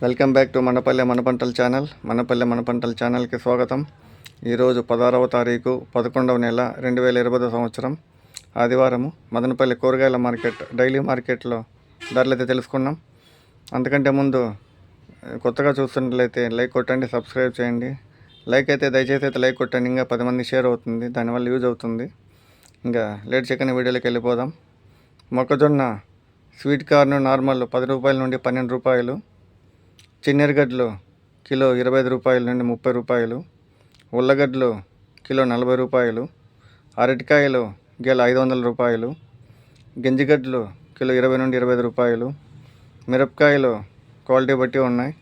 Welcome back to మనపల్లె మన పంటల channel. మనపల్లె మన పంటల ఛానల్కి స్వాగతం. ఈరోజు 16వ తారీఖు 11వ నెల 2020 సంవత్సరం ఆదివారము. మదనపల్లి కూరగాయల మార్కెట్ డైలీ మార్కెట్లో ధరలు అయితే తెలుసుకున్నాం. అంతకంటే ముందు కొత్తగా చూస్తున్నట్లయితే లైక్ కొట్టండి, సబ్స్క్రైబ్ చేయండి. లైక్ అయితే దయచేసి అయితే లైక్ కొట్టండి, ఇంకా 10 మంది షేర్ అవుతుంది, దానివల్ల యూజ్ అవుతుంది. ఇంకా లేట్ చేయకుండా వీడియోలోకి వెళ్ళిపోదాం. మొక్కజొన్న స్వీట్ కార్న్ నార్మల్ 10 రూపాయల నుండి 12 రూపాయలు, చిన్నెరగడ్డలు కిలో 25 రూపాయల నుండి 30 రూపాయలు, ఉల్లగడ్డలు కిలో 40 రూపాయలు, అరటికాయలు గెల 500 రూపాయలు, గింజగడ్డలు కిలో 20 నుండి 25 రూపాయలు, మిరపకాయలు క్వాలిటీ బట్టి ఉన్నాయి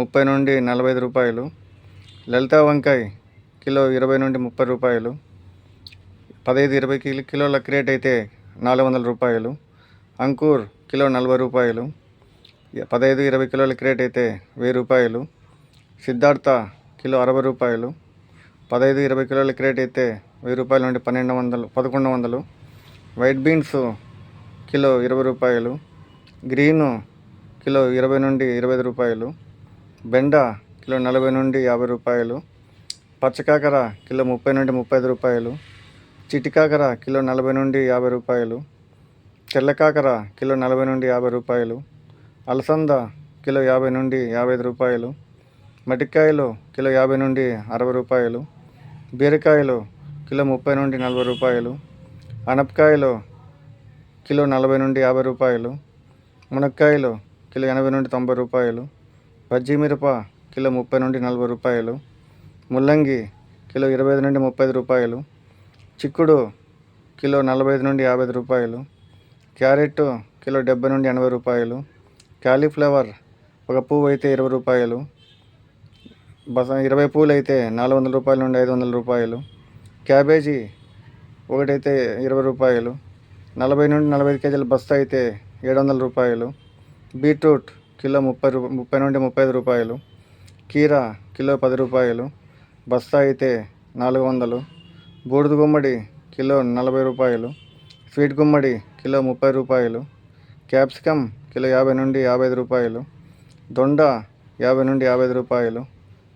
30 నుండి 45 రూపాయలు, లలితా వంకాయ కిలో 20 నుండి 30 రూపాయలు, 15-20 కిలోల క్రేట్ అయితే 400 రూపాయలు, అంకూర్ కిలో 40 రూపాయలు, 15-20 కిలోల క్రేట్ అయితే 1000 రూపాయలు, సిద్ధార్థ కిలో 60 రూపాయలు, 15-20 కిలోల క్రేట్ అయితే 1000 రూపాయల నుండి 1100, వైట్ బీన్స్ కిలో 20 రూపాయలు, గ్రీను కిలో 20 నుండి 25 రూపాయలు, బెండ కిలో 40 నుండి 50 రూపాయలు, పచ్చకాకర కిలో 30 నుండి 35 రూపాయలు, చిటికాకర కిలో 40 నుండి 50 రూపాయలు, తెల్లకాకర కిలో 40 నుండి 50 రూపాయలు, అలసంద కిలో 50 నుండి 55 రూపాయలు, మటికాయలు కిలో 50 నుండి 60 రూపాయలు, బీరకాయలు కిలో 30 నుండి 40 రూపాయలు, అనపకాయలు కిలో 40 నుండి 50 రూపాయలు, మునక్కాయలు కిలో 80 నుండి 90 రూపాయలు, బజ్జీ మిరప కిలో 30 నుండి 40 రూపాయలు, ముల్లంగి కిలో 25 నుండి 30 రూపాయలు, చిక్కుడు కిలో 45 నుండి 50 రూపాయలు, క్యారెట్ కిలో 70 నుండి 80 రూపాయలు, కాలీఫ్లవర్ ఒక పువ్వు అయితే 20 రూపాయలు, 20 పువ్వులు అయితే 400 రూపాయల నుండి 500 రూపాయలు, క్యాబేజీ ఒకటైతే 20 రూపాయలు, 40 నుండి 45 కేజీల బస్తా అయితే 700 రూపాయలు, బీట్రూట్ కిలో 30 నుండి 35 రూపాయలు, కీరా కిలో 10 రూపాయలు, బస్తా అయితే 400, బూడిద గుమ్మడి కిలో 40 రూపాయలు, స్వీట్ గుమ్మడి కిలో 30 రూపాయలు, క్యాప్సికమ్ కిలో 50 నుండి 55 రూపాయలు, దొండ 50 నుండి 55 రూపాయలు,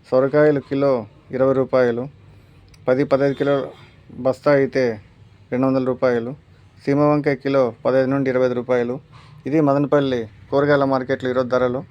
సొరకాయలు కిలో 20 రూపాయలు, 10-15 కిలో బస్తా అయితే 200 రూపాయలు, సీమ వంకాయ కిలో 15 నుండి 25 రూపాయలు. ఇది మదనపల్లి కూరగాయల మార్కెట్లో ఈరోజు ధరలు.